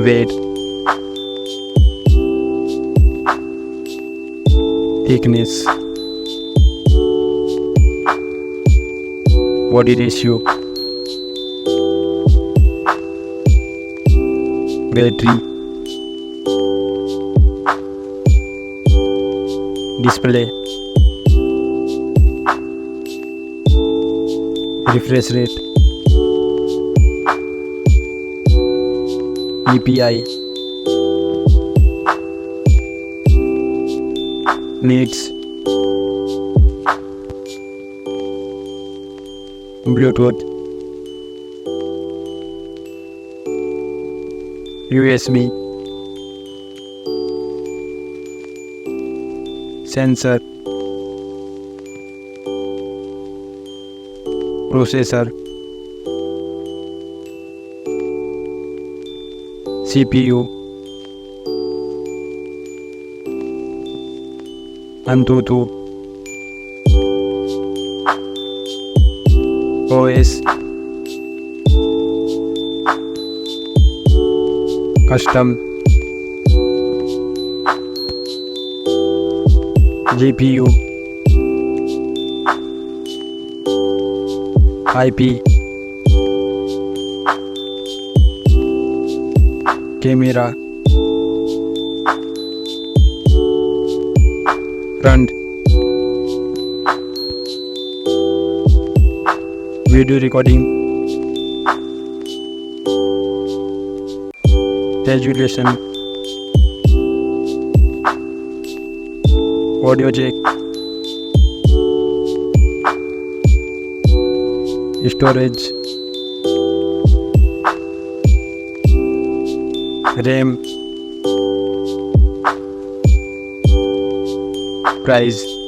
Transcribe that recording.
weight, thickness, body ratio, battery, display, refresh rate, PPI, needs, Bluetooth, USB, sensor, processor, CPU, Antutu, OS, custom, GPU, IP, camera, front, video recording, resolution, audio jack, storage, RAM, price.